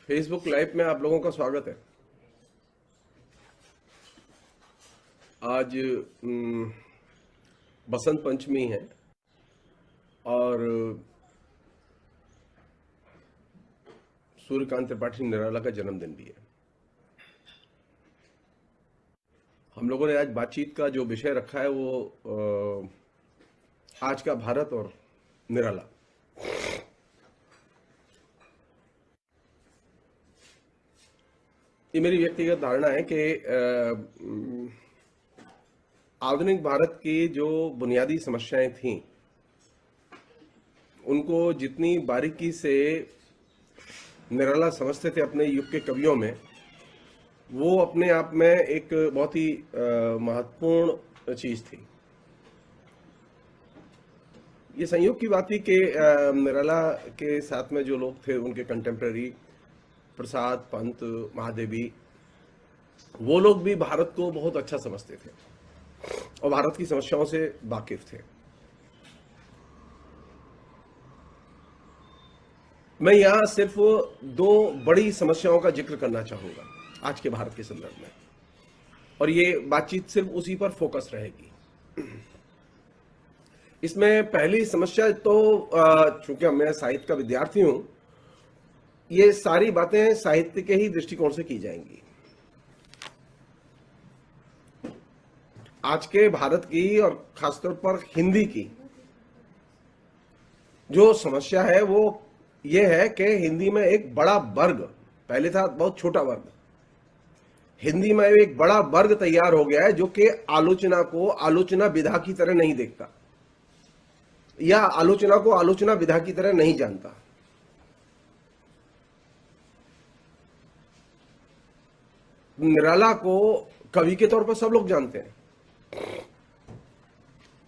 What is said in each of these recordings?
Facebook live में आप लोगों का स्वागत है। आज बसंत पंचमी है और सूर्यकांत त्रिपाठी निराला का जन्मदिन भी है। हम लोगों ने आज बातचीत का जो विषय रखा है वो आज का भारत और निराला। ये मेरी व्यक्तिगत धारणा है कि आधुनिक भारत की जो बुनियादी समस्याएं थीं उनको जितनी बारीकी से निराला समझते थे अपने युग के कवियों में, वो अपने आप में एक बहुत ही महत्वपूर्ण चीज थी। ये संयोग की बात थी कि निराला के साथ में जो लोग थे उनके कंटेम्प्रेरी प्रसाद, पंत, महादेवी, वो लोग भी भारत को बहुत अच्छा समझते थे और भारत की समस्याओं से वाकिफ थे। मैं यहां सिर्फ दो बड़ी समस्याओं का जिक्र करना चाहूंगा आज के भारत के संदर्भ में, और ये बातचीत सिर्फ उसी पर फोकस रहेगी। इसमें पहली समस्या तो चूंकि मैं साहित्य का विद्यार्थी हूं, ये सारी बातें साहित्य के ही दृष्टिकोण से की जाएंगी। आज के भारत की और खासतौर पर हिंदी की जो समस्या है वो ये है कि हिंदी में एक बड़ा वर्ग, पहले था बहुत छोटा वर्ग, हिंदी में एक बड़ा वर्ग तैयार हो गया है जो कि आलोचना को आलोचना विधा की तरह नहीं देखता या आलोचना को आलोचना विधा की तरह नहीं जानता। निराला को कवि के तौर पर सब लोग जानते हैं,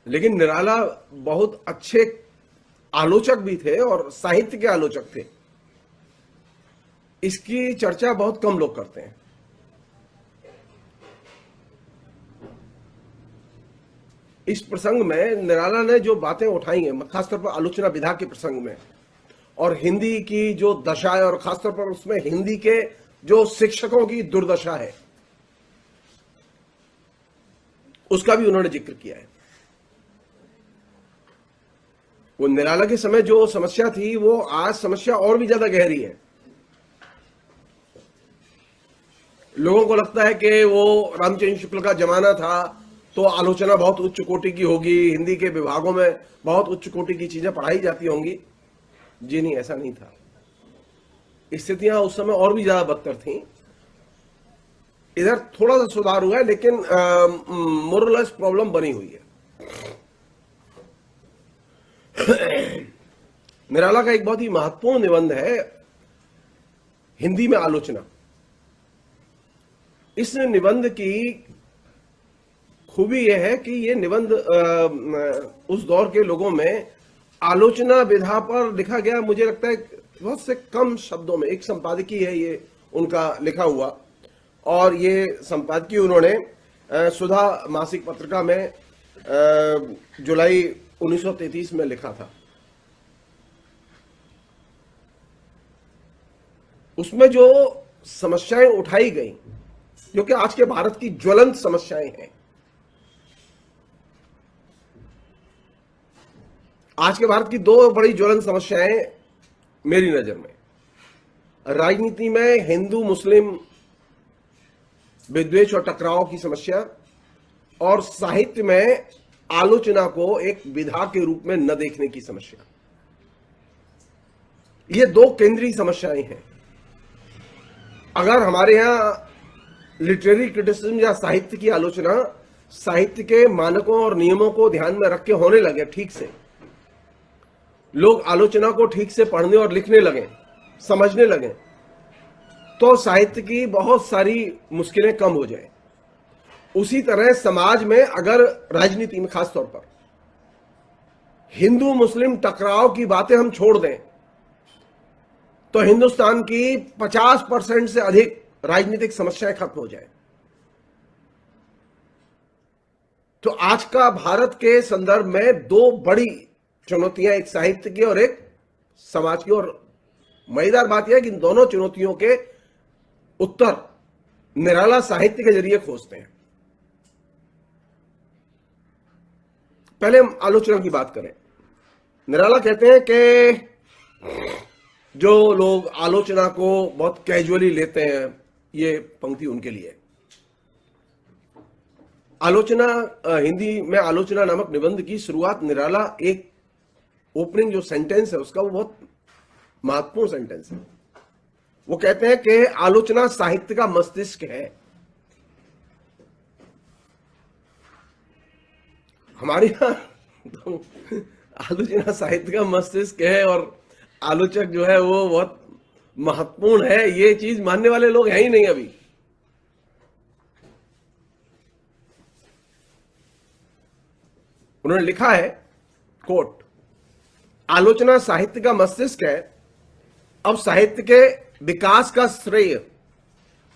लेकिन निराला बहुत अच्छे आलोचक भी थे और साहित्य के आलोचक थे। इसकी चर्चा बहुत कम लोग करते हैं। इस प्रसंग में निराला ने जो बातें उठाई हैं, खासतौर पर आलोचना विधा के प्रसंग में, और हिंदी की जो दशा है और खासतौर पर उसमें हिंदी के जो शिक्षकों की दुर्दशा है, उसका भी उन्होंने जिक्र किया है। वो निराला के समय जो समस्या थी वो आज समस्या और भी ज्यादा गहरी है। लोगों को लगता है कि वो रामचंद्र शुक्ल का जमाना था तो आलोचना बहुत उच्च कोटि की होगी, हिंदी के विभागों में बहुत उच्च कोटि की चीजें पढ़ाई जाती होंगी। जी नहीं, ऐसा नहीं था। स्थितियां उस समय और भी ज्यादा बदतर थीं। इधर थोड़ा सा सुधार हुआ है, लेकिन मोरलेस प्रॉब्लम बनी हुई है। निराला का एक बहुत ही महत्वपूर्ण निबंध है हिंदी में आलोचना। इस निबंध की खूबी यह है कि यह निबंध उस दौर के लोगों में आलोचना विधा पर लिखा गया। मुझे लगता है बहुत से कम शब्दों में, एक संपादकीय है ये उनका लिखा हुआ, और ये संपादकीय उन्होंने सुधा मासिक पत्रिका में जुलाई 1933 में लिखा था। उसमें जो समस्याएं उठाई गई, जो कि आज के भारत की ज्वलंत समस्याएं हैं, आज के भारत की दो बड़ी ज्वलंत समस्याएं मेरी नजर में, राजनीति में हिंदू मुस्लिम विद्वेष और टकराव की समस्या, और साहित्य में आलोचना को एक विधा के रूप में न देखने की समस्या। ये दो केंद्रीय समस्याएं हैं। अगर हमारे यहां लिटरेरी क्रिटिसिज्म या साहित्य की आलोचना साहित्य के मानकों और नियमों को ध्यान में रख के होने लगे, ठीक से लोग आलोचना को ठीक से पढ़ने और लिखने लगे, समझने लगे, तो साहित्य की बहुत सारी मुश्किलें कम हो जाए। उसी तरह समाज में अगर राजनीति में खासतौर पर हिंदू मुस्लिम टकराव की बातें हम छोड़ दें तो हिंदुस्तान की 50% से अधिक राजनीतिक समस्याएं खत्म हो जाए। तो आज का भारत के संदर्भ में दो बड़ी चुनौतियां, एक साहित्य की और एक समाज की और मजेदार बात यह है कि इन दोनों चुनौतियों के उत्तर निराला साहित्य के जरिए खोजते हैं। पहले हम आलोचना की बात करें। निराला कहते हैं कि जो लोग आलोचना को बहुत कैजुअली लेते हैं, ये पंक्ति उनके लिए। आलोचना, हिंदी में आलोचना नामक निबंध की शुरुआत निराला एक ओपनिंग जो सेंटेंस है उसका, वो बहुत महत्वपूर्ण सेंटेंस है। वो कहते हैं कि आलोचना साहित्य का मस्तिष्क है। हमारे यहां तो आलोचना साहित्य का मस्तिष्क है और आलोचक जो है वो बहुत महत्वपूर्ण है, ये चीज मानने वाले लोग हैं ही नहीं अभी। उन्होंने लिखा है, कोट, आलोचना साहित्य का मस्तिष्क है। अब साहित्य के विकास का श्रेय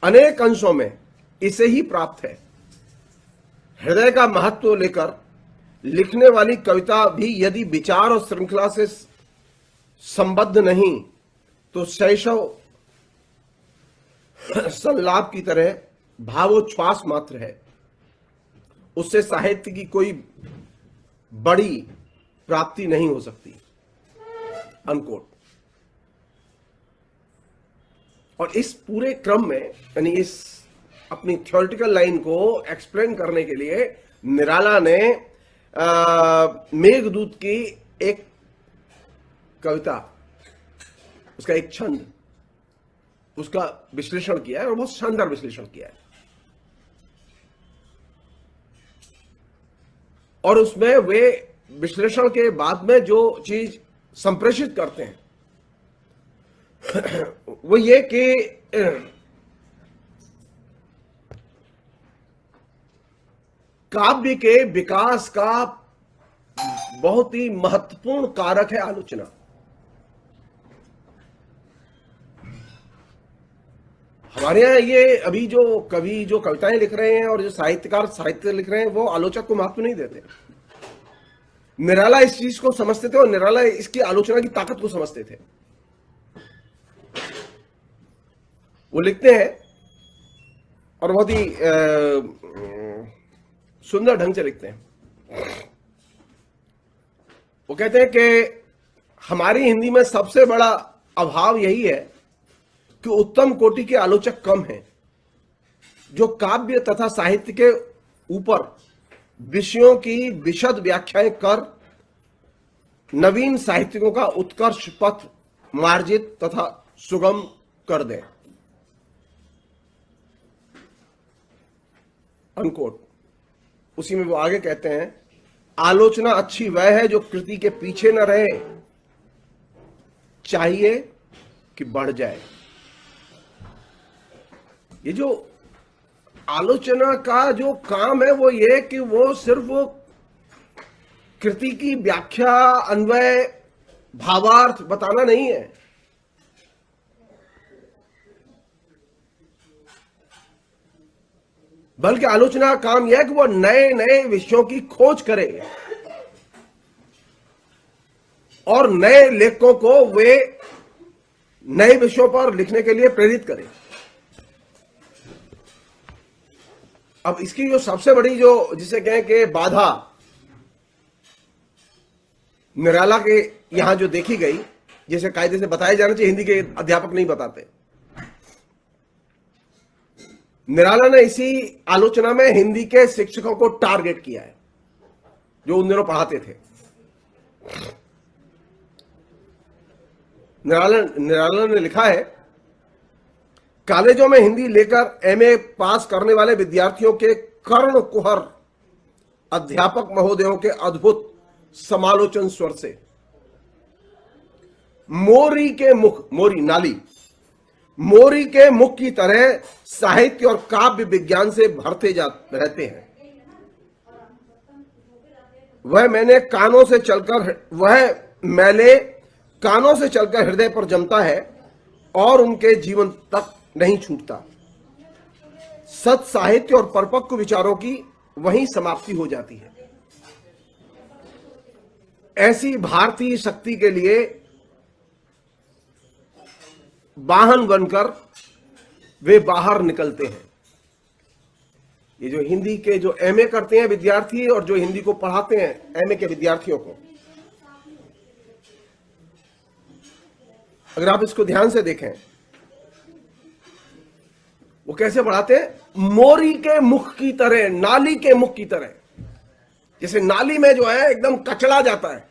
अनेक अंशों में इसे ही प्राप्त है। हृदय का महत्व लेकर लिखने वाली कविता भी यदि विचार और श्रृंखला से संबद्ध नहीं तो शैशव संलाप की तरह भावोच्छ्वास मात्र है। उससे साहित्य की कोई बड़ी प्राप्ति नहीं हो सकती, अनकोट। और इस पूरे क्रम में, यानी इस अपनी थ्योरेटिकल लाइन को एक्सप्लेन करने के लिए निराला ने मेघदूत की एक कविता, उसका एक छंद, उसका विश्लेषण किया है और बहुत शानदार विश्लेषण किया है। और उसमें वे विश्लेषण के बाद में जो चीज संप्रेषित करते हैं वो ये कि काव्य के विकास का बहुत ही महत्वपूर्ण कारक है आलोचना। हमारे यहां ये अभी जो कवि जो कविताएं लिख रहे हैं और जो साहित्यकार साहित्य लिख रहे हैं वो आलोचक को महत्व नहीं देते। निराला इस चीज को समझते थे और निराला इसकी आलोचना की ताकत को समझते थे। वो लिखते हैं और बहुत ही सुंदर ढंग से लिखते हैं। वो कहते हैं कि हमारी हिंदी में सबसे बड़ा अभाव यही है कि उत्तम कोटि के आलोचक कम हैं, जो काव्य तथा साहित्य के ऊपर विषयों की विशद व्याख्याएं कर नवीन साहित्यिकों का उत्कर्ष पथ मार्जित तथा सुगम कर दें, अनकोट। उसी में वो आगे कहते हैं, आलोचना अच्छी वह है जो कृति के पीछे न रहे, चाहिए कि बढ़ जाए। ये जो आलोचना का जो काम है वो ये कि वो सिर्फ कृति की व्याख्या, अन्वय, भावार्थ बताना नहीं है, बल्कि आलोचना का काम यह है कि वो नए नए विषयों की खोज करे और नए लेखकों को वे नए विषयों पर लिखने के लिए प्रेरित करे। अब इसकी जो सबसे बड़ी जो जिसे कहें कि बाधा निराला के यहां जो देखी गई, जैसे कायदे से बताया जाना चाहिए, हिंदी के अध्यापक नहीं बताते। निराला ने इसी आलोचना में हिंदी के शिक्षकों को टारगेट किया है जो उन दिनों पढ़ाते थे। निराला ने लिखा है, कॉलेजों में हिंदी लेकर एमए पास करने वाले विद्यार्थियों के कर्ण कुहर अध्यापक महोदयों के अद्भुत समालोचन स्वर से मोरी के मुख, मोरी नाली, मोरी के मुख की तरह साहित्य और काव्य विज्ञान से भरते रहते हैं। वह मैले कानों से चलकर हृदय पर जमता है और उनके जीवन तक नहीं छूटता। सत साहित्य और परिपक्व विचारों की वहीं समाप्ति हो जाती है। ऐसी भारतीय शक्ति के लिए वाहन बनकर वे बाहर निकलते हैं। ये जो हिंदी के जो एमए करते हैं विद्यार्थी और जो हिंदी को पढ़ाते हैं एमए के विद्यार्थियों को, अगर आप इसको ध्यान से देखें, वो कैसे पढ़ाते हैं? मोरी के मुख की तरह, नाली के मुख की तरह। जैसे नाली में जो है एकदम कचड़ा जाता है,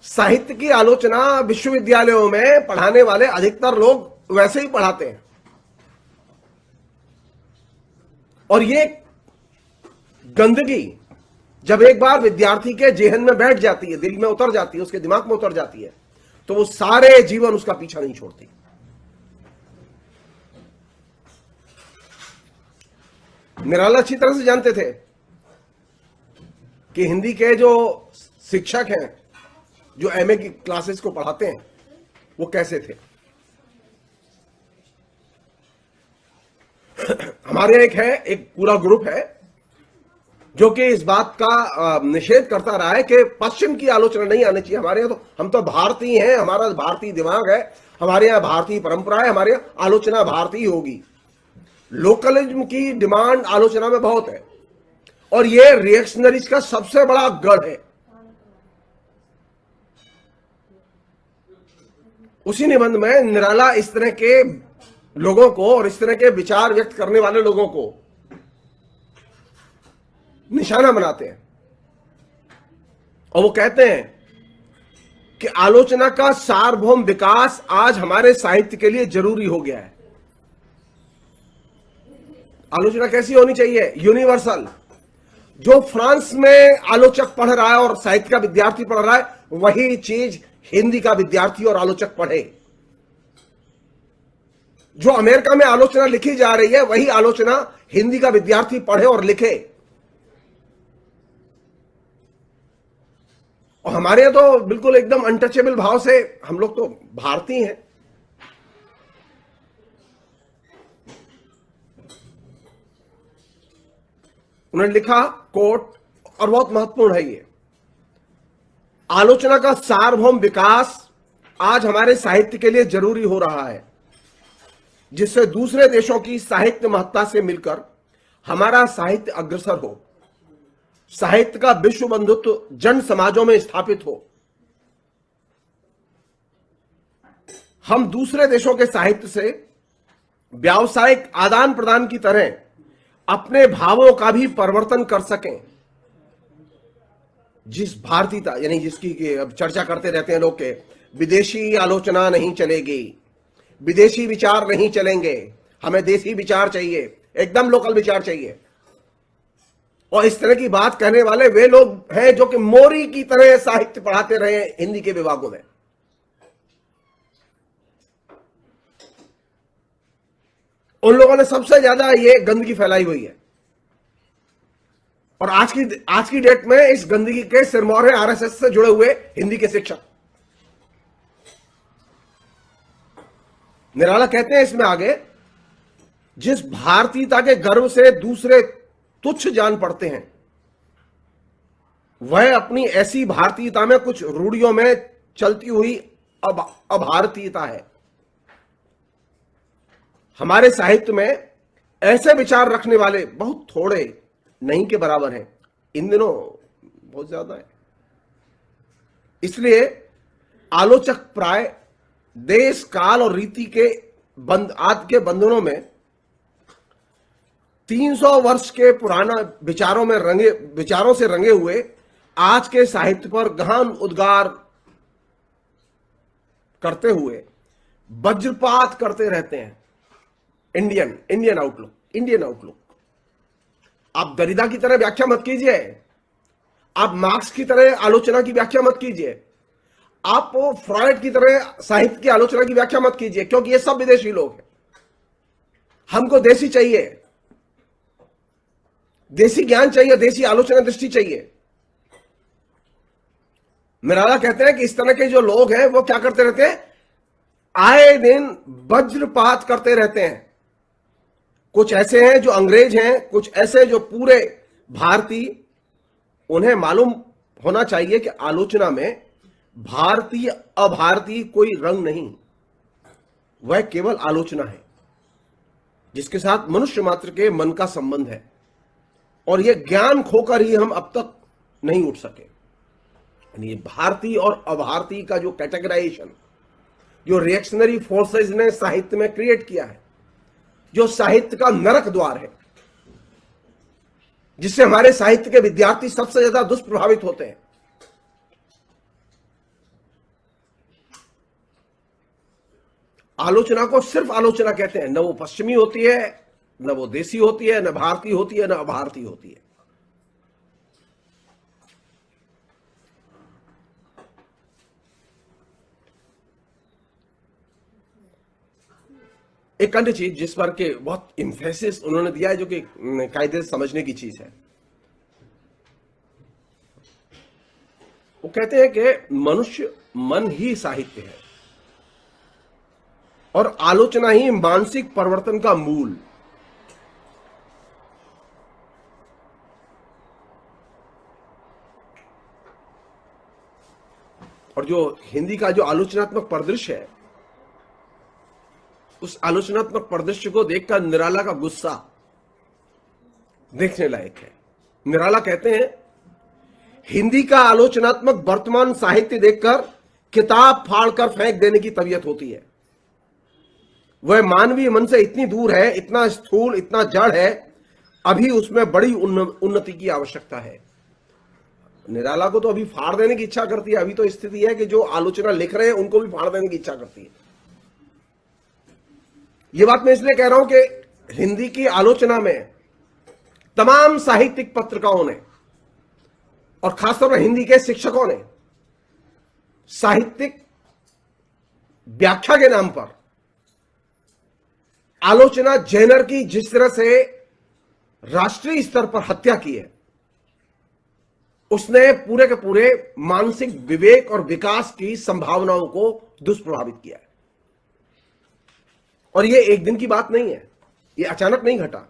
साहित्य की आलोचना विश्वविद्यालयों में पढ़ाने वाले अधिकतर लोग वैसे ही पढ़ाते हैं। और ये गंदगी जब एक बार विद्यार्थी के जेहन में बैठ जाती है, दिल में उतर जाती है, उसके दिमाग में उतर जाती है, तो वो सारे जीवन उसका पीछा नहीं छोड़ती। निराला अच्छी तरह से जानते थे कि हिंदी के जो शिक्षक हैं, जो एमए की क्लासेस को पढ़ाते हैं, वो कैसे थे। हमारे एक पूरा ग्रुप है जो कि इस बात का निषेध करता रहा है कि पश्चिम की आलोचना नहीं आनी चाहिए हमारे यहां। तो हम तो भारतीय हैं, हमारा भारतीय दिमाग है, हमारे यहां भारतीय परंपरा है, हमारे यहां आलोचना भारतीय होगी। लोकलिज्म की डिमांड आलोचना में बहुत है और ये रिएक्शनरीज का सबसे बड़ा गढ़ है। उसी निबंध में निराला इस तरह के लोगों को और इस तरह के विचार व्यक्त करने वाले लोगों को निशाना बनाते हैं और वो कहते हैं कि आलोचना का सार्वभौम विकास आज हमारे साहित्य के लिए जरूरी हो गया है। आलोचना कैसी होनी चाहिए? यूनिवर्सल। जो फ्रांस में आलोचक पढ़ रहा है और साहित्य का विद्यार्थी पढ़ रहा है, वही चीज हिंदी का विद्यार्थी और आलोचक पढ़े। जो अमेरिका में आलोचना लिखी जा रही है, वही आलोचना हिंदी का विद्यार्थी पढ़े और लिखे। और हमारे यहां तो बिल्कुल एकदम अनटचेबल भाव से हम लोग तो भारतीय हैं। उन्होंने लिखा कोट, और बहुत महत्वपूर्ण है ये, आलोचना का सार्वभौम विकास आज हमारे साहित्य के लिए जरूरी हो रहा है, जिससे दूसरे देशों की साहित्य महत्ता से मिलकर हमारा साहित्य अग्रसर हो, साहित्य का विश्व बंधुत्व जन समाजों में स्थापित हो, हम दूसरे देशों के साहित्य से व्यावसायिक आदान प्रदान की तरह अपने भावों का भी परिवर्तन कर सकें। जिस भारतीयता, यानी जिसकी अब चर्चा करते रहते हैं लोग के, विदेशी आलोचना नहीं चलेगी, विदेशी विचार नहीं चलेंगे, हमें देसी विचार चाहिए, एकदम लोकल विचार चाहिए। और इस तरह की बात कहने वाले वे लोग हैं जो कि मोरी की तरह साहित्य पढ़ाते रहे हिंदी के विभागों में। उन लोगों ने सबसे ज्यादा ये गंदगी फैलाई हुई है और आज की डेट में इस गंदगी के सिरमौर है आरएसएस से जुड़े हुए हिंदी के शिक्षक। निराला कहते हैं इसमें आगे, जिस भारतीयता के गर्व से दूसरे तुच्छ जान पड़ते हैं, वह अपनी ऐसी भारतीयता में कुछ रूढ़ियों में चलती हुई अभारतीयता है। हमारे साहित्य में ऐसे विचार रखने वाले बहुत थोड़े नहीं के बराबर हैं, इन दिनों बहुत ज्यादा है। इसलिए आलोचक प्राय देश, काल और रीति के आदि के बंधनों में 300 वर्ष के पुराना विचारों से रंगे हुए आज के साहित्य पर गहन उद्गार करते हुए वज्रपात करते रहते हैं। Indian outlook. आप दरिदा की तरह व्याख्या मत कीजिए, आप मार्क्स की तरह आलोचना की व्याख्या मत कीजिए, आप फ्रॉइड की तरह साहित्य की आलोचना की व्याख्या मत कीजिए, क्योंकि ये सब विदेशी लोग हैं। हमको देसी चाहिए, देसी ज्ञान चाहिए, देसी आलोचना दृष्टि चाहिए। निराला कहते हैं कि इस तरह के जो लोग हैं वो क्या करते रहते हैं? आए दिन वज्रपात करते रहते हैं। कुछ ऐसे हैं जो अंग्रेज हैं, कुछ ऐसे जो पूरे भारतीय, उन्हें मालूम होना चाहिए कि आलोचना में भारतीय अभारतीय कोई रंग नहीं, वह केवल आलोचना है जिसके साथ मनुष्य मात्र के मन का संबंध है, और यह ज्ञान खोकर ही हम अब तक नहीं उठ सके। यानी भारतीय और अभारतीय का जो कैटेगराइजेशन, जो रिएक्शनरी फोर्सेस ने साहित्य में क्रिएट किया है, जो साहित्य का नरक द्वार है, जिससे हमारे साहित्य के विद्यार्थी सबसे ज्यादा दुष्प्रभावित होते हैं। आलोचना को सिर्फ आलोचना कहते हैं, न वो पश्चिमी होती है, न वो देसी होती है, न भारतीय होती है, न अभारतीय होती है। एक अन्य चीज जिस पर के बहुत इम्फेसिस उन्होंने दिया है, जो कि कायदे से समझने की चीज है, वो कहते हैं कि मनुष्य मन ही साहित्य है और आलोचना ही मानसिक परिवर्तन का मूल। और जो हिंदी का जो आलोचनात्मक परिदृश्य है, उस आलोचनात्मक परिदृश्य को देखकर निराला का गुस्सा देखने लायक है। निराला कहते हैं, हिंदी का आलोचनात्मक वर्तमान साहित्य देखकर किताब फाड़कर फेंक देने की तबीयत होती है। वह मानवीय मन से इतनी दूर है, इतना स्थूल, इतना जड़ है, अभी उसमें बड़ी उन्नति की आवश्यकता है। निराला को तो अभी फाड़ देने की इच्छा करती है। अभी तो स्थिति है कि जो आलोचना लिख रहे हैं उनको भी फाड़ देने की इच्छा करती है। यह बात मैं इसलिए कह रहा हूं कि हिंदी की आलोचना में तमाम साहित्यिक पत्रिकाओं ने और खासतौर पर हिंदी के शिक्षकों ने साहित्यिक व्याख्या के नाम पर आलोचना जेनर की जिस तरह से राष्ट्रीय स्तर पर हत्या की है, उसने पूरे के पूरे मानसिक विवेक और विकास की संभावनाओं को दुष्प्रभावित किया है। और यह एक दिन की बात नहीं है, यह अचानक नहीं घटा।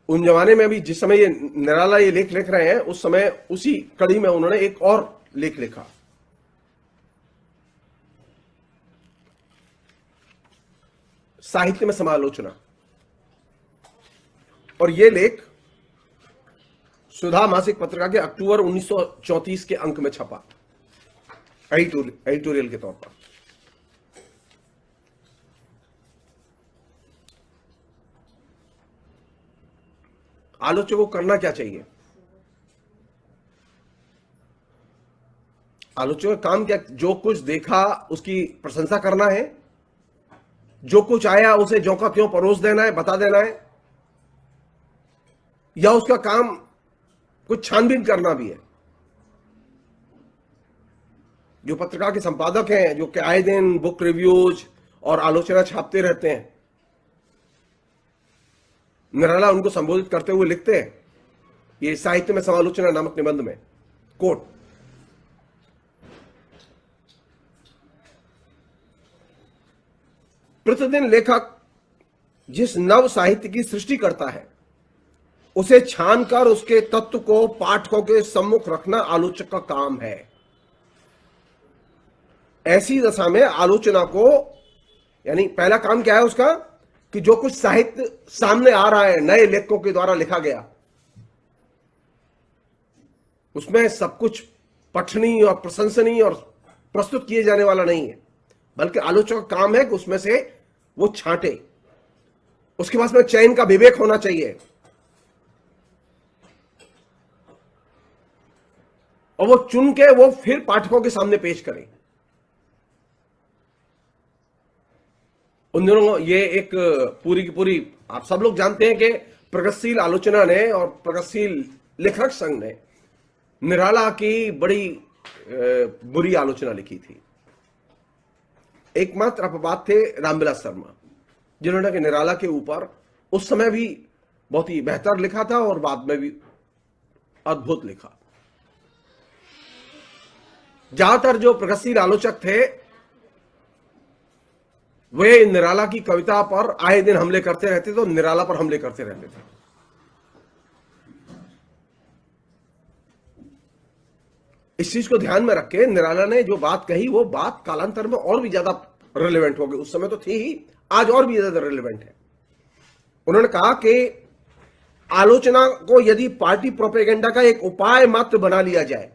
उन जमाने में भी जिस समय ये निराला ये लेख लिख रहे हैं, उस समय उसी कड़ी में उन्होंने एक और लेख लिखा, साहित्य में समालोचना। और यह लेख सुधा मासिक पत्रिका के अक्टूबर 1934 के अंक में छपा, एडिटोरियल के तौर पर। आलोचक को करना क्या चाहिए? आलोचक का काम क्या? जो कुछ देखा उसकी प्रशंसा करना है, जो कुछ आया उसे ज्यों का त्यों परोस देना है, बता देना है, या उसका काम कुछ छानबीन करना भी है। जो पत्रिका के संपादक हैं, जो कि आए दिन बुक रिव्यूज और आलोचना छापते रहते हैं, निराला उनको संबोधित करते हुए लिखते हैं ये साहित्य में समालोचना नामक निबंध में, कोट, प्रतिदिन लेखक जिस नव साहित्य की सृष्टि करता है उसे छानकर उसके तत्व को पाठकों के सम्मुख रखना आलोचक का काम है। ऐसी दशा में आलोचना को, यानी पहला काम क्या है उसका, कि जो कुछ साहित्य सामने आ रहा है नए लेखकों के द्वारा लिखा गया, उसमें सब कुछ पठनीय और प्रशंसनीय और प्रस्तुत किए जाने वाला नहीं है, बल्कि आलोचक का काम है कि उसमें से वो छांटे। उसके पास में चयन का विवेक होना चाहिए और वो चुन के वो फिर पाठकों के सामने पेश करें। उन दिनों ये एक पूरी की पूरी, आप सब लोग जानते हैं कि प्रगतिशील आलोचना ने और प्रगतिशील लेखक संघ ने निराला की बड़ी बुरी आलोचना लिखी थी। एकमात्र अपवाद थे रामविलास शर्मा, जिन्होंने कि निराला के ऊपर उस समय भी बहुत ही बेहतर लिखा था और बाद में भी अद्भुत लिखा। ज्यादातर जो प्रगतिशील आलोचक थे वे निराला की कविता पर आए दिन हमले करते रहते थे, तो निराला पर हमले करते रहते थे। इस चीज को ध्यान में रख के निराला ने जो बात कही, वो बात कालांतर में और भी ज्यादा रिलेवेंट हो गई। उस समय तो थी ही, आज और भी ज्यादा रिलेवेंट है। उन्होंने कहा कि आलोचना को यदि पार्टी प्रोपेगेंडा का एक उपाय मात्र बना लिया जाए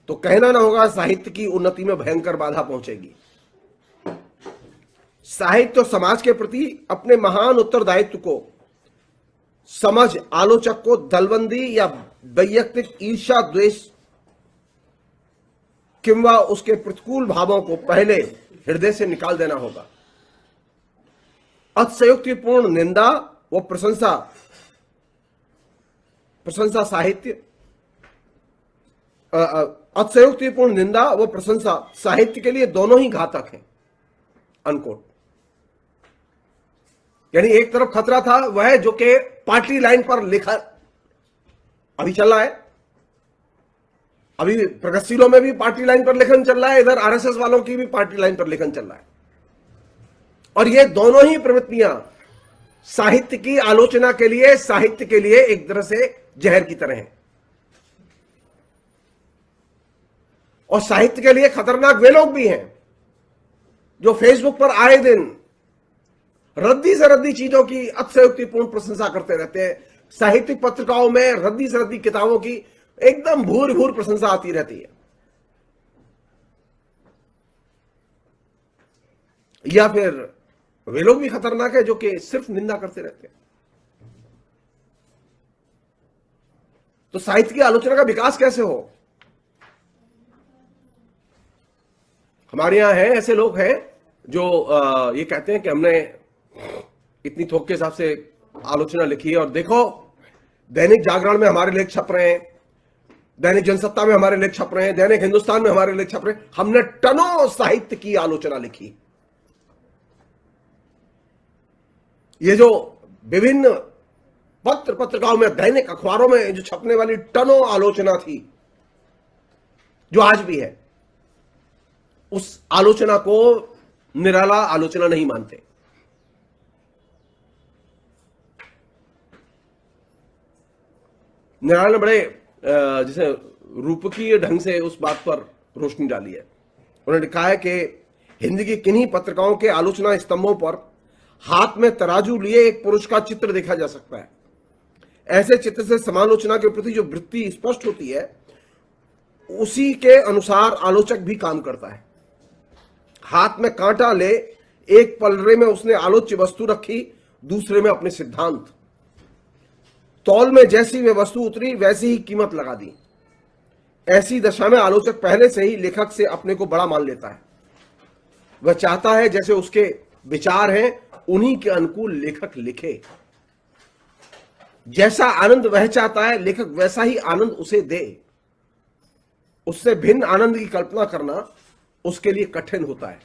तो कहना ना होगा साहित्य की उन्नति में भयंकर बाधा पहुंचेगी। साहित्य और समाज के प्रति अपने महान उत्तरदायित्व को समझ आलोचक को दलबंदी या वैयक्तिक ईर्ष्या द्वेष किंवा उसके प्रतिकूल भावों को पहले हृदय से निकाल देना होगा। अतिशयोक्तिपूर्ण निंदा व प्रशंसा साहित्य, अतिशयोक्तिपूर्ण निंदा व प्रशंसा साहित्य के लिए दोनों ही घातक हैं, अनकोट। यानी एक तरफ खतरा था वह जो कि पार्टी लाइन पर लिखा अभी चल रहा है, अभी प्रगतिशीलों में भी पार्टी लाइन पर लेखन चल रहा है, इधर आरएसएस वालों की भी पार्टी लाइन पर लेखन चल रहा है। और ये दोनों ही प्रवृत्तियां साहित्य की आलोचना के लिए, साहित्य के लिए एक तरह से जहर की तरह हैं। और साहित्य के लिए खतरनाक वे लोग भी हैं जो फेसबुक पर आए दिन रद्दी से रद्दी चीजों की अतिशयोक्तिपूर्ण प्रशंसा करते रहते हैं। साहित्यिक पत्रिकाओं में रद्दी से रद्दी किताबों की एकदम भूर भूर प्रशंसा आती रहती है। या फिर वे लोग भी खतरनाक है जो कि सिर्फ निंदा करते रहते हैं। तो साहित्य की आलोचना का विकास कैसे हो? हमारे यहां है ऐसे लोग हैं जो ये कहते हैं कि हमने इतनी थोक के हिसाब से आलोचना लिखी है, और देखो दैनिक जागरण में हमारे लेख छप रहे हैं, दैनिक जनसत्ता में हमारे लेख छप रहे हैं, दैनिक हिंदुस्तान में हमारे लेख छप रहे हैं, हमने टनों साहित्य की आलोचना लिखी। ये जो विभिन्न पत्र पत्रिकाओं में, दैनिक अखबारों में जो छपने वाली टनों आलोचना थी, जो आज भी है, उस आलोचना को निराला आलोचना नहीं मानते। निराला ने बड़े जैसे रूपकीय ढंग से उस बात पर रोशनी डाली है। उन्होंने कहा है कि हिंदी की किन्हीं पत्रिकाओं के आलोचना स्तंभों पर हाथ में तराजू लिए एक पुरुष का चित्र देखा जा सकता है। ऐसे चित्र से समालोचना के प्रति जो वृत्ति स्पष्ट होती है, उसी के अनुसार आलोचक भी काम करता है। हाथ में कांटा ले एक पलड़े में उसने आलोच्य वस्तु रखी, दूसरे में अपने सिद्धांत। तौल में जैसी वे वस्तु उतरी वैसी ही कीमत लगा दी। ऐसी दशा में आलोचक पहले से ही लेखक से अपने को बड़ा मान लेता है। वह चाहता है जैसे उसके विचार हैं उन्हीं के अनुकूल लेखक लिखे। जैसा आनंद वह चाहता है लेखक वैसा ही आनंद उसे दे। उससे भिन्न आनंद की कल्पना करना उसके लिए कठिन होता है।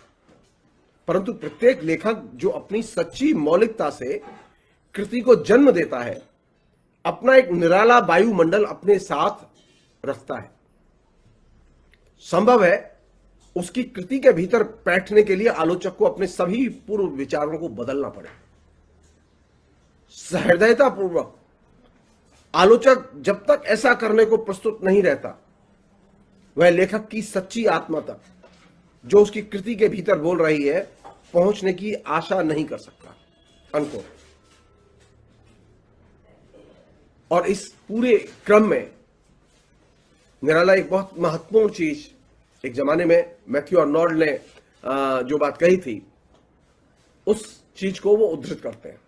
परंतु प्रत्येक लेखक जो अपनी सच्ची मौलिकता से कृति को जन्म देता है, अपना एक निराला वायुमंडल अपने साथ रखता है। संभव है उसकी कृति के भीतर बैठने के लिए आलोचक को अपने सभी पूर्व विचारों को बदलना पड़े। सहृदयता पूर्वक आलोचक जब तक ऐसा करने को प्रस्तुत नहीं रहता, वह लेखक की सच्ची आत्मा तक, जो उसकी कृति के भीतर बोल रही है, पहुंचने की आशा नहीं कर सकता। अनको और इस पूरे क्रम में निराला एक बहुत महत्वपूर्ण चीज, एक जमाने में मैथ्यू अर्नोल्ड ने जो बात कही थी, उस चीज को वो उद्धृत करते हैं।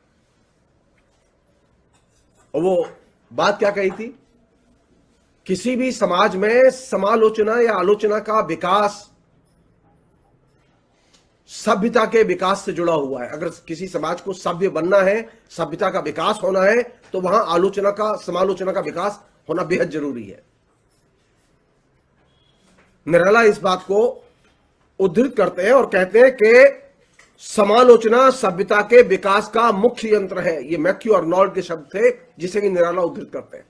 और वो बात क्या कही थी? किसी भी समाज में समालोचना या आलोचना का विकास सभ्यता के विकास से जुड़ा हुआ है। अगर किसी समाज को सभ्य बनना है, सभ्यता का विकास होना है, तो वहां आलोचना का, समालोचना का विकास होना बेहद जरूरी है। निराला इस बात को उद्धृत करते हैं और कहते हैं कि समालोचना सभ्यता के विकास का मुख्य यंत्र है। ये मैथ्यू अर्नोल्ड के शब्द थे जिसे कि निराला उद्धृत करते हैं।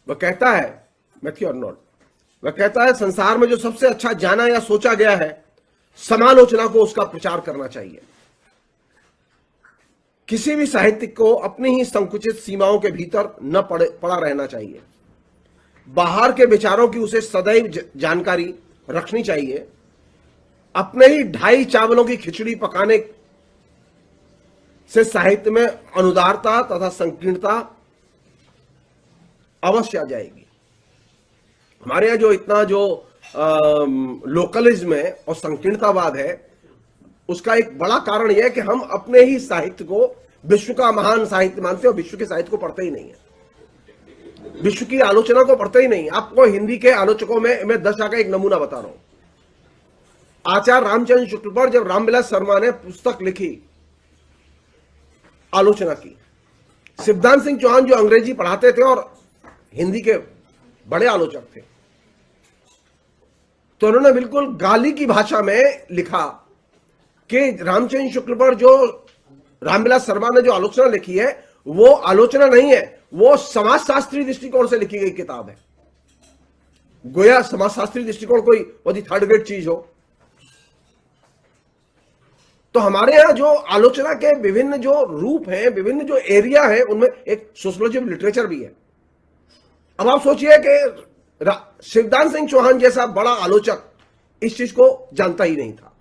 वह कहता है मैथ्यू अर्नोल्ड वह कहता है संसार में जो सबसे अच्छा जाना या सोचा गया है, समालोचना को उसका प्रचार करना चाहिए। किसी भी साहित्यिक को अपनी ही संकुचित सीमाओं के भीतर न पड़ा रहना चाहिए। बाहर के विचारों की उसे सदैव जानकारी रखनी चाहिए। अपने ही ढाई चावलों की खिचड़ी पकाने से साहित्य में अनुदारता तथा संकीर्णता अवश्य आ जाएगी। हमारे यहां जो इतना जो लोकलिज्म है और संकीर्णतावाद है, उसका एक बड़ा कारण यह है कि हम अपने ही साहित्य को विश्व का महान साहित्य मानते हैं और विश्व के साहित्य को पढ़ते ही नहीं है, विश्व की आलोचना को पढ़ते ही नहीं। आपको हिंदी के आलोचकों में मैं 10 का एक नमूना बता रहा हूं। आचार्य रामचंद्र शुक्ल पर जब रामविलास शर्मा ने पुस्तक लिखी, आलोचना की, शिवदान सिंह चौहान जो अंग्रेजी पढ़ाते थे और हिंदी के बड़े आलोचक थे, तो उन्होंने बिल्कुल गाली की भाषा में लिखा कि रामचंद्र शुक्ल पर जो रामविलास शर्मा ने जो आलोचना लिखी है, वो आलोचना नहीं है, वो समाजशास्त्री दृष्टिकोण से लिखी गई किताब है। गोया समाजशास्त्री दृष्टिकोण कोई बहुत ही थर्ड ग्रेड चीज हो। तो हमारे यहां जो आलोचना के विभिन्न जो रूप हैं, विभिन्न जो एरिया है, उनमें एक सोशियोलॉजी ऑफ लिटरेचर भी है। अब आप सोचिए कि शिवदान सिंह चौहान जैसा बड़ा आलोचक इस चीज को जानता ही नहीं था,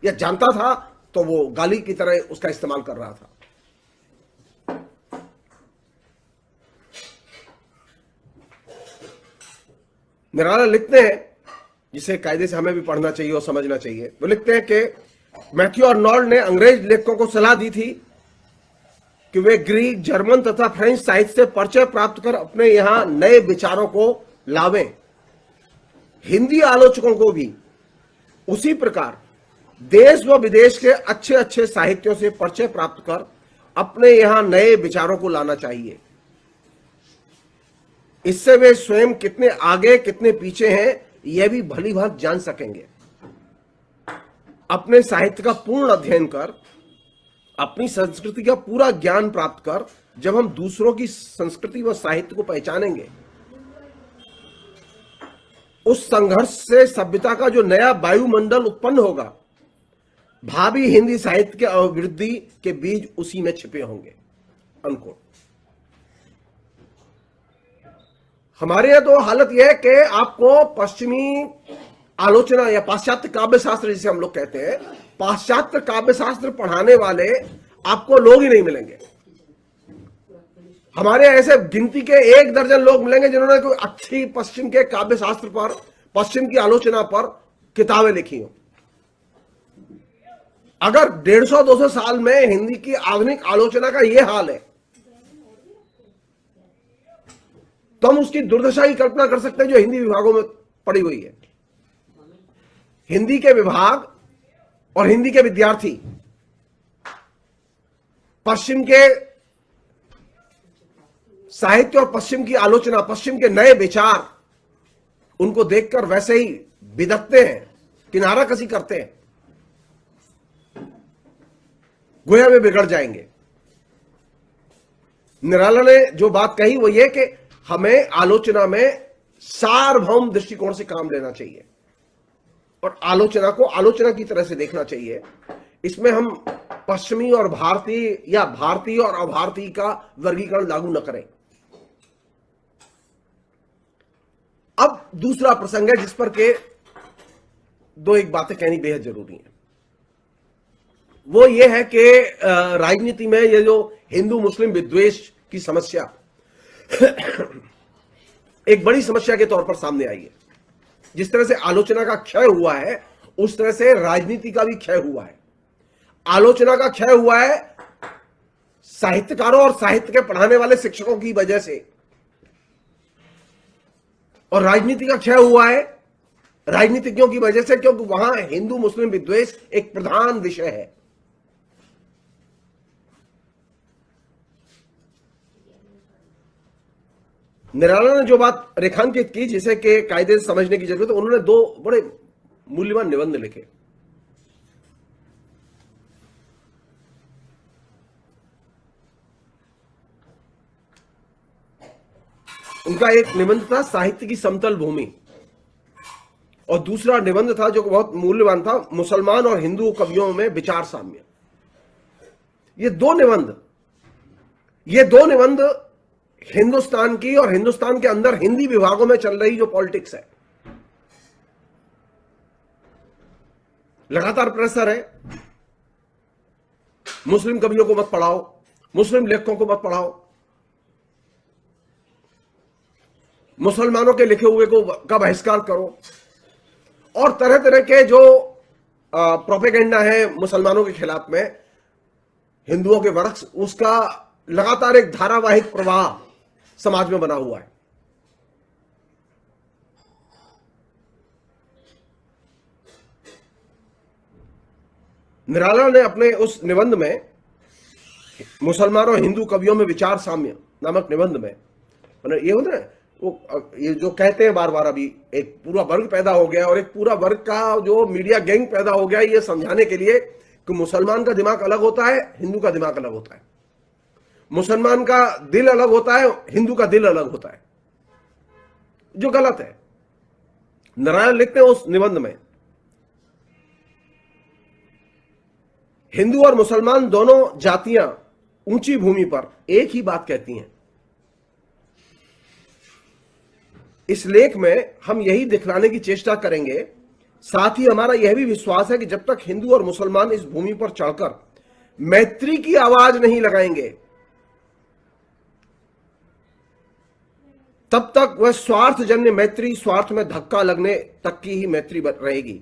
या जानता था तो वो गाली की तरह उसका इस्तेमाल कर रहा था। निराला लिखते हैं, जिसे कायदे से हमें भी पढ़ना चाहिए और समझना चाहिए। वो लिखते हैं कि मैथ्यू आर्नोल्ड ने अंग्रेज लेखकों को सलाह दी थी कि वे ग्रीक, जर्मन तथा फ्रेंच साहित्य से परिचय प्राप्त कर अपने यहां नए विचारों को लावें। हिंदी आलोचकों को भी उसी प्रकार देश व विदेश के अच्छे अच्छे साहित्यों से परिचय प्राप्त कर अपने यहां नए विचारों को लाना चाहिए। इससे वे स्वयं कितने आगे कितने पीछे हैं यह भी भली भांति जान सकेंगे। अपने साहित्य का पूर्ण अध्ययन कर, अपनी संस्कृति का पूरा ज्ञान प्राप्त कर, जब हम दूसरों की संस्कृति व साहित्य को पहचानेंगे, उस संघर्ष से सभ्यता का जो नया वायुमंडल उत्पन्न होगा, भावी हिंदी साहित्य के अभिवृद्धि के बीज उसी में छिपे होंगे। अनकोट। हमारे यहां तो हालत यह है कि आपको पश्चिमी आलोचना या पाश्चात्य काव्य शास्त्र जिसे हम लोग कहते हैं, पाश्चात्य काव्य शास्त्र पढ़ाने वाले आपको लोग ही नहीं मिलेंगे। हमारे ऐसे गिनती के 1 दर्जन लोग मिलेंगे जिन्होंने कोई अच्छी पश्चिम के काव्य शास्त्र पर, पश्चिम की आलोचना पर किताबें लिखी हो। अगर 150-200 साल में हिंदी की आधुनिक आलोचना का यह हाल है, तो हम उसकी दुर्दशा की कल्पना कर सकते हैं जो हिंदी विभागों में पड़ी हुई है। हिंदी के विभाग और हिंदी के विद्यार्थी पश्चिम के साहित्य और पश्चिम की आलोचना, पश्चिम के नए विचार, उनको देखकर वैसे ही बिदकते हैं, किनारा कसी करते हैं, गोया में बिगड़ जाएंगे। निराला ने जो बात कही वो ये कि हमें आलोचना में सार्वभौम दृष्टिकोण से काम लेना चाहिए और आलोचना को आलोचना की तरह से देखना चाहिए। इसमें हम पश्चिमी और भारतीय या भारतीय और अभारतीय का वर्गीकरण लागू न करें। अब दूसरा प्रसंग है जिस पर के 2-1 बातें कहनी बेहद जरूरी है। वो ये है कि राजनीति में ये जो हिंदू मुस्लिम विद्वेष की समस्या एक बड़ी समस्या के तौर पर सामने आई है। जिस तरह से आलोचना का क्षय हुआ है, उस तरह से राजनीति का भी क्षय हुआ है। आलोचना का क्षय हुआ है साहित्यकारों और साहित्य के पढ़ाने वाले शिक्षकों की वजह से, और राजनीति का क्षय हुआ है राजनीतिज्ञों की वजह से, क्योंकि वहां हिंदू मुस्लिम विद्वेष एक प्रधान विषय है। निराला ने जो बात रेखांकित की, जिसे कि कायदे से समझने की जरूरत है, उन्होंने 2 बड़े मूल्यवान निबंध लिखे। उनका एक निबंध था साहित्य की समतल भूमि। और दूसरा निबंध था जो बहुत मूल्यवान था, मुसलमान और हिंदू कवियों में विचार साम्य। ये दो निबंध हिंदुस्तान की और हिंदुस्तान के अंदर हिंदी विभागों में चल रही जो पॉलिटिक्स है, लगातार प्रेशर है, मुस्लिम कवियों को मत पढ़ाओ, मुस्लिम लेखकों को मत पढ़ाओ, मुसलमानों के लिखे हुए का बहिष्कार करो, और तरह तरह के जो प्रोपेगेंडा है मुसलमानों के खिलाफ में हिंदुओं के वर्ष, उसका लगातार एक धारावाहिक प्रवाह समाज में बना हुआ है। निराला ने अपने उस निबंध में, मुसलमान और हिंदू कवियों में विचार साम्य नामक निबंध में, ये होता है वो, ये जो कहते हैं बार बार, अभी एक पूरा वर्ग पैदा हो गया और एक पूरा वर्ग का जो मीडिया गैंग पैदा हो गया ये समझाने के लिए कि मुसलमान का दिमाग अलग होता है, हिंदू का दिमाग अलग होता है, मुसलमान का दिल अलग होता है, हिंदू का दिल अलग होता है, जो गलत है। नारायण लिखते हैं उस निबंध में, हिंदू और मुसलमान दोनों जातियां ऊंची भूमि पर एक ही बात कहती हैं। इस लेख में हम यही दिखलाने की चेष्टा करेंगे, साथ ही हमारा यह भी विश्वास है कि जब तक हिंदू और मुसलमान इस भूमि पर चढ़कर मैत्री की आवाज नहीं लगाएंगे, तब तक वह स्वार्थजन्य मैत्री, स्वार्थ में धक्का लगने तक की ही मैत्री रहेगी।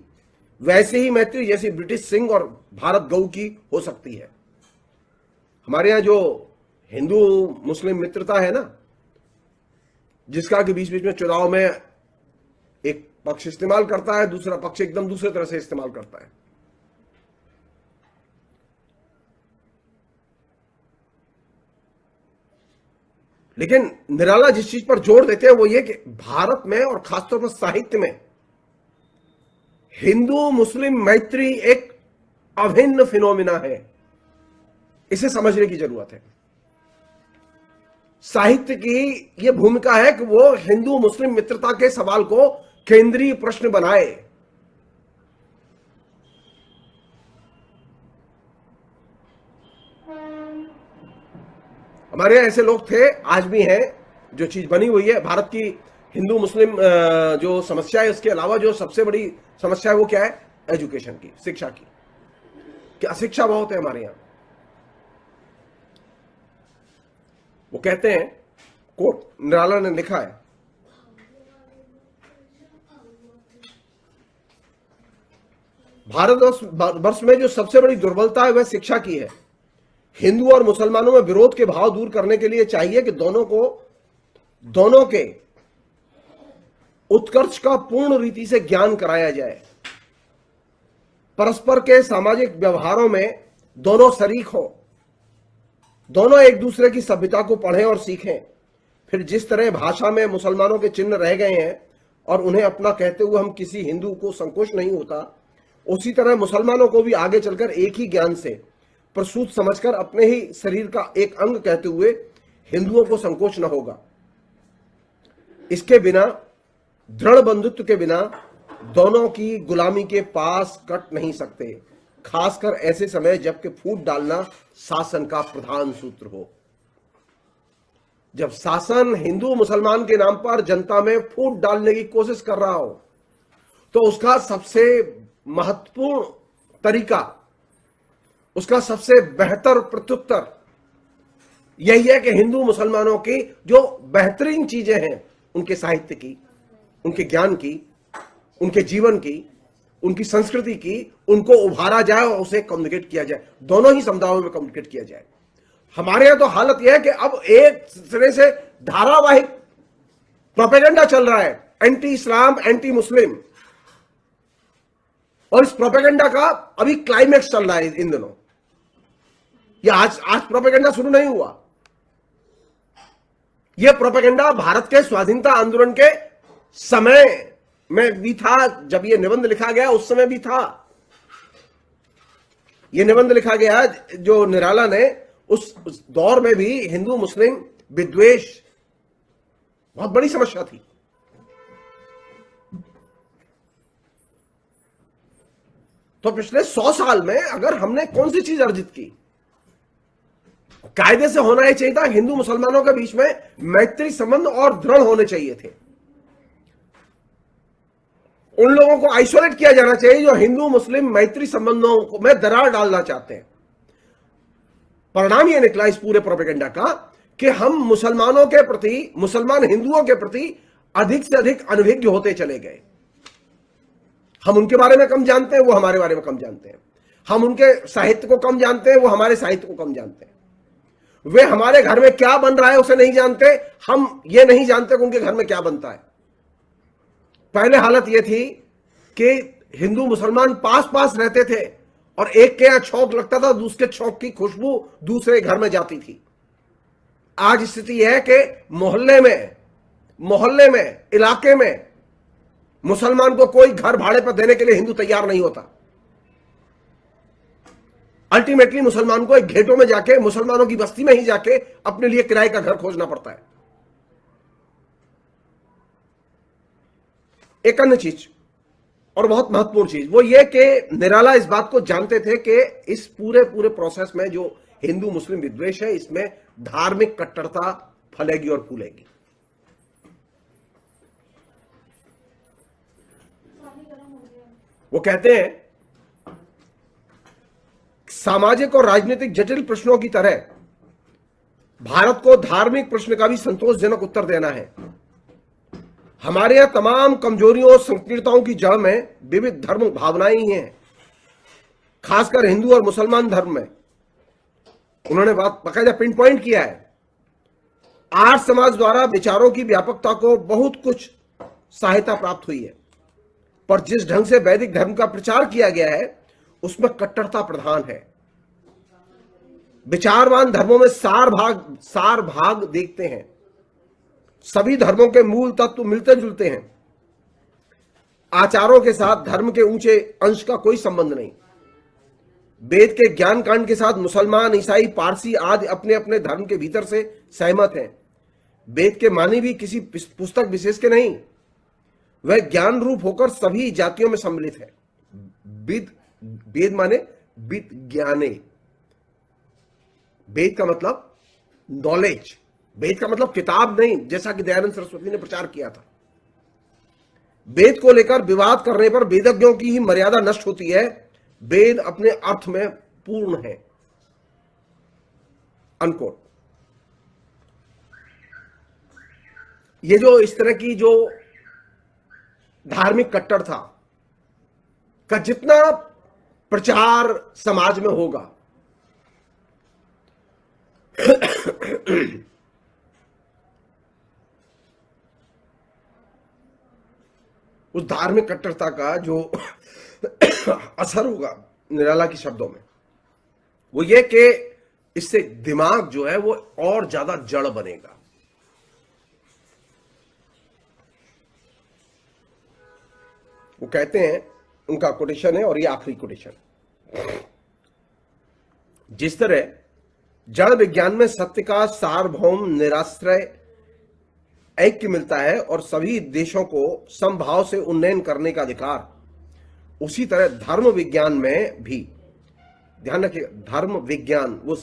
वैसे ही मैत्री जैसी ब्रिटिश सिंह और भारत गऊ की हो सकती है। हमारे यहां जो हिंदू मुस्लिम मित्रता है ना, जिसका कि बीच बीच में चुनाव में एक पक्ष इस्तेमाल करता है, दूसरा पक्ष एकदम दूसरे तरह से इस्तेमाल करता है। लेकिन निराला जिस चीज पर जोर देते हैं वो ये कि भारत में और खासतौर पर साहित्य में हिंदू मुस्लिम मैत्री एक अभिन्न फिनोमिना है। इसे समझने की जरूरत है। साहित्य की यह भूमिका है कि वो हिंदू मुस्लिम मित्रता के सवाल को केंद्रीय प्रश्न बनाए। हमारे यहां ऐसे लोग थे, आज भी हैं। जो चीज बनी हुई है भारत की हिंदू मुस्लिम जो समस्या है, उसके अलावा जो सबसे बड़ी समस्या है वो क्या है? एजुकेशन की, शिक्षा की। क्या अशिक्षा बहुत है हमारे यहां। वो कहते हैं, कोट निराला ने लिखा है, भारतवर्ष में जो सबसे बड़ी दुर्बलता है वह शिक्षा की है। हिंदू और मुसलमानों में विरोध के भाव दूर करने के लिए चाहिए कि दोनों के उत्कर्ष का पूर्ण रीति से ज्ञान कराया जाए। परस्पर के सामाजिक व्यवहारों में दोनों शरीक हो, दोनों एक दूसरे की सभ्यता को पढ़ें और सीखें। फिर जिस तरह भाषा में मुसलमानों के चिन्ह रह गए हैं और उन्हें अपना कहते हुए हम किसी हिंदू को संकोच नहीं होता, उसी तरह मुसलमानों को भी आगे चलकर एक ही ज्ञान से प्रसूत समझकर अपने ही शरीर का एक अंग कहते हुए हिंदुओं को संकोच न होगा। इसके बिना, दृढ़ बंधुत्व के बिना दोनों की गुलामी के पास कट नहीं सकते, खासकर ऐसे समय जबकि फूट डालना शासन का प्रधान सूत्र हो। जब शासन हिंदू मुसलमान के नाम पर जनता में फूट डालने की कोशिश कर रहा हो, तो उसका सबसे महत्वपूर्ण तरीका, उसका सबसे बेहतर प्रत्युत्तर यही है कि हिंदू मुसलमानों की जो बेहतरीन चीजें हैं, उनके साहित्य की, उनके ज्ञान की, उनके जीवन की, उनकी संस्कृति की, उनको उभारा जाए और उसे कम्युनिकेट किया जाए। दोनों ही समुदायों में कम्युनिकेट किया जाए। हमारे यहां तो हालत यह है कि अब एक तरह से धारावाहिक प्रोपेगेंडा चल रहा है, एंटी इस्लाम, एंटी मुस्लिम, और इस प्रोपेगेंडा का अभी क्लाइमेक्स चल रहा है इन दिनों। यह आज प्रोपेगेंडा शुरू नहीं हुआ। यह प्रोपेगेंडा भारत के स्वाधीनता आंदोलन के समय में भी था। जब यह निबंध लिखा गया उस समय भी था। यह निबंध लिखा गया जो निराला ने, उस दौर में भी हिंदू मुस्लिम विद्वेष बहुत बड़ी समस्या थी। तो पिछले 100 साल में अगर हमने कौन सी चीज अर्जित की? कायदे से होना ही चाहिए था, हिंदू मुसलमानों के बीच में मैत्री संबंध और दृढ़ होने चाहिए थे। उन लोगों को आइसोलेट किया जाना चाहिए जो हिंदू मुस्लिम मैत्री संबंधों में दरार डालना चाहते हैं। परिणाम यह निकला इस पूरे प्रोपेगेंडा का कि हम मुसलमानों के प्रति, मुसलमान हिंदुओं के प्रति अधिक से अधिक अनभिज्ञ होते चले गए। हम उनके बारे में कम जानते हैं, वो हमारे बारे में कम जानते हैं। हम उनके साहित्य को कम जानते हैं, वो हमारे साहित्य को कम जानते हैं। वे हमारे घर में क्या बन रहा है उसे नहीं जानते, हम ये नहीं जानते कि उनके घर में क्या बनता है। पहले हालत यह थी कि हिंदू मुसलमान पास पास रहते थे और एक के यहां छौंक लगता था, दूसरे छौंक की खुशबू दूसरे घर में जाती थी। आज स्थिति यह है कि मोहल्ले में, इलाके में मुसलमान को कोई घर भाड़े पर देने के लिए हिंदू तैयार नहीं होता। अल्टीमेटली मुसलमान को एक घेटों में जाके, मुसलमानों की बस्ती में ही जाके अपने लिए किराए का घर खोजना पड़ता है। एक अन्य चीज और बहुत महत्वपूर्ण चीज वो ये कि निराला इस बात को जानते थे कि इस पूरे प्रोसेस में जो हिंदू मुस्लिम विद्वेष है, इसमें धार्मिक कट्टरता फैलेगी और फूलेगी। वो कहते हैं सामाजिक और राजनीतिक जटिल प्रश्नों की तरह भारत को धार्मिक प्रश्न का भी संतोषजनक उत्तर देना है। हमारे यहां तमाम कमजोरियों और संकीर्णताओं की जड़ में विविध धर्म भावनाएं ही हैं, खासकर हिंदू और मुसलमान धर्म में। उन्होंने बात बाकायदा पिन पॉइंट किया है। आर्य समाज द्वारा विचारों की व्यापकता को बहुत कुछ सहायता प्राप्त हुई है, पर जिस ढंग से वैदिक धर्म का प्रचार किया गया है उसमें कट्टरता प्रधान है। विचारवान धर्मों में सार भाग देखते हैं। सभी धर्मों के मूल तत्व मिलते जुलते हैं। आचारों के साथ धर्म के ऊंचे अंश का कोई संबंध नहीं। वेद के ज्ञान कांड के साथ मुसलमान, ईसाई, पारसी आदि अपने अपने धर्म के भीतर से सहमत हैं। वेद के मानी भी किसी पुस्तक विशेष के नहीं, वह ज्ञान रूप होकर सभी जातियों में सम्मिलित है। वेद माने विज्ञाने। वेद का मतलब नॉलेज, वेद का मतलब किताब नहीं, जैसा कि दयानंद सरस्वती ने प्रचार किया था। वेद को लेकर विवाद करने पर वेदज्ञों की ही मर्यादा नष्ट होती है। वेद अपने अर्थ में पूर्ण है, अनकोट। ये जो इस तरह की जो धार्मिक कट्टरता का जितना प्रचार समाज में होगा, उस धार्मिक कट्टरता का जो असर होगा निराला के शब्दों में, वो ये कि इससे दिमाग जो है वो और ज्यादा जड़ बनेगा। वो कहते हैं, उनका कोटेशन है और ये आखिरी कोटेशन, जिस तरह जड़ विज्ञान में सत्य का सार्वभौम निराश्रय ऐक्य मिलता है और सभी देशों को समभाव से उन्नयन करने का अधिकार, उसी तरह धर्म विज्ञान में भी, ध्यान रखिए, धर्म विज्ञान, वो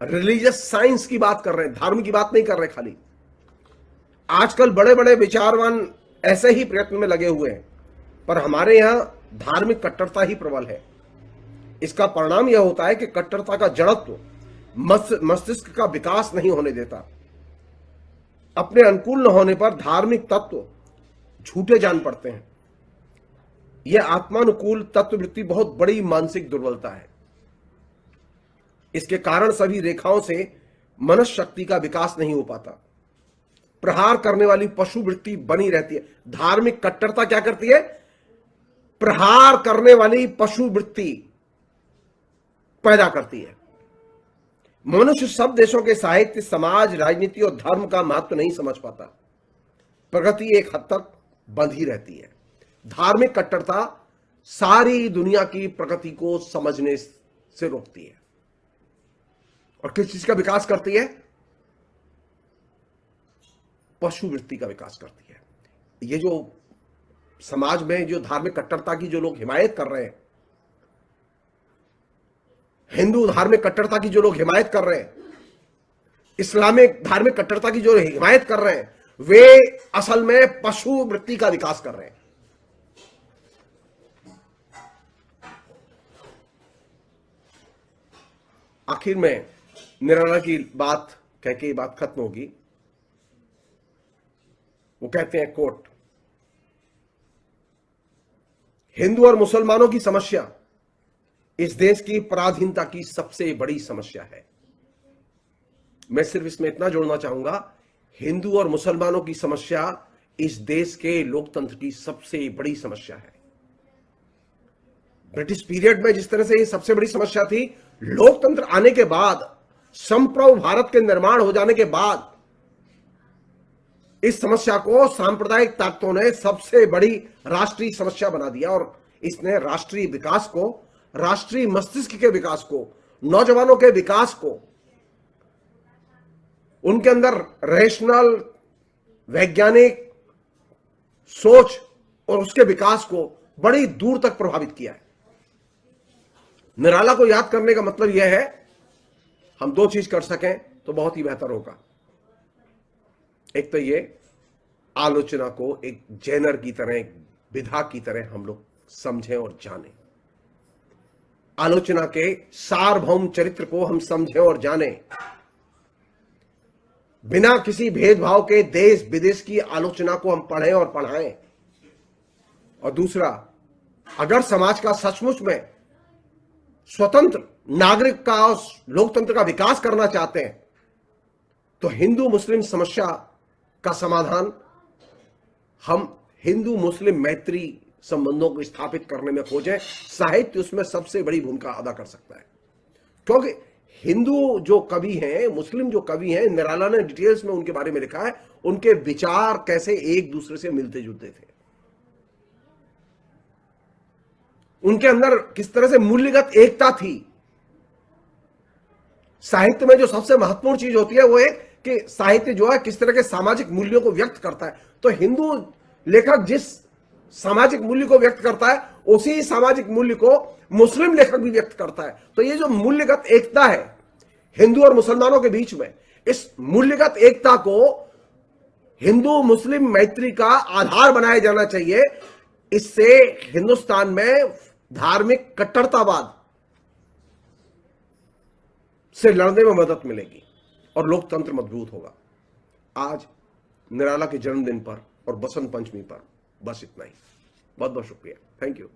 रिलीजियस साइंस की बात कर रहे हैं, धर्म की बात नहीं कर रहे खाली। आजकल बड़े बड़े विचारवान ऐसे ही प्रयत्न में लगे हुए हैं, पर हमारे यहां धार्मिक कट्टरता ही प्रबल है। इसका परिणाम यह होता है कि कट्टरता का जड़त्व मस्तिष्क का विकास नहीं होने देता। अपने अनुकूल न होने पर धार्मिक तत्व झूठे जान पड़ते हैं। यह आत्मानुकूल तत्ववृत्ति बहुत बड़ी मानसिक दुर्बलता है। इसके कारण सभी रेखाओं से मनस शक्ति का विकास नहीं हो पाता। प्रहार करने वाली पशु वृत्ति बनी रहती है। धार्मिक कट्टरता क्या करती है? प्रहार करने वाली पशु वृत्ति पैदा करती है। मनुष्य सब देशों के साहित्य, समाज, राजनीति और धर्म का महत्व नहीं समझ पाता। प्रगति एक हद तक बंध ही रहती है। धार्मिक कट्टरता सारी दुनिया की प्रगति को समझने से रोकती है। और किस चीज का विकास करती है? पशु वृत्ति का विकास करती है। ये जो समाज में जो धार्मिक कट्टरता की जो लोग हिमायत कर रहे हैं, हिंदू धार्मिक कट्टरता की जो लोग हिमायत कर रहे हैं, इस्लामिक धार्मिक कट्टरता की जो हिमायत कर रहे हैं, वे असल में पशु वृत्ति का विकास कर रहे हैं। आखिर में निराला की बात कह के बात खत्म होगी। वो कहते हैं, कोट, हिंदू और मुसलमानों की समस्या इस देश की पराधीनता की सबसे बड़ी समस्या है। मैं सिर्फ इसमें इतना जोड़ना चाहूंगा, हिंदू और मुसलमानों की समस्या इस देश के लोकतंत्र की सबसे बड़ी समस्या है। ब्रिटिश पीरियड में जिस तरह से ये सबसे बड़ी समस्या थी, लोकतंत्र आने के बाद, संप्रभु भारत के निर्माण हो जाने के बाद, इस समस्या को सांप्रदायिक ताकतों ने सबसे बड़ी राष्ट्रीय समस्या बना दिया और इसने राष्ट्रीय विकास को, राष्ट्रीय मस्तिष्क के विकास को, नौजवानों के विकास को, उनके अंदर रैशनल वैज्ञानिक सोच और उसके विकास को बड़ी दूर तक प्रभावित किया है। निराला को याद करने का मतलब यह है, हम दो चीज कर सकें तो बहुत ही बेहतर होगा। एक तो ये आलोचना को एक जैनर की तरह, एक विधा की तरह हम लोग समझें और जानें। आलोचना के सार्वभौम चरित्र को हम समझें और जानें, बिना किसी भेदभाव के देश विदेश की आलोचना को हम पढ़ें और पढ़ाएं। और दूसरा, अगर समाज का सचमुच में स्वतंत्र नागरिक का और लोकतंत्र का विकास करना चाहते हैं, तो हिंदू मुस्लिम समस्या का समाधान हम हिंदू मुस्लिम मैत्री संबंधों को स्थापित करने में खोजें। साहित्य उसमें सबसे बड़ी भूमिका अदा कर सकता है, क्योंकि हिंदू जो कवि हैं, मुस्लिम जो कवि हैं, निराला ने डिटेल्स में उनके बारे में लिखा है, उनके विचार कैसे एक दूसरे से मिलते जुलते थे, उनके अंदर किस तरह से मूल्यगत एकता थी। साहित्य में जो सबसे महत्वपूर्ण चीज होती है वो है कि साहित्य जो है किस तरह के सामाजिक मूल्यों को व्यक्त करता है। तो हिंदू लेखक जिस सामाजिक मूल्य को व्यक्त करता है, उसी सामाजिक मूल्य को मुस्लिम लेखक भी व्यक्त करता है। तो ये जो मूल्यगत एकता है हिंदू और मुसलमानों के बीच में, इस मूल्यगत एकता को हिंदू मुस्लिम मैत्री का आधार बनाया जाना चाहिए। इससे हिंदुस्तान में धार्मिक कट्टरतावाद से लड़ने में मदद मिलेगी और लोकतंत्र मजबूत होगा। आज निराला के जन्मदिन पर और बसंत पंचमी पर बस इतना ही। बहुत बहुत शुक्रिया। Thank you.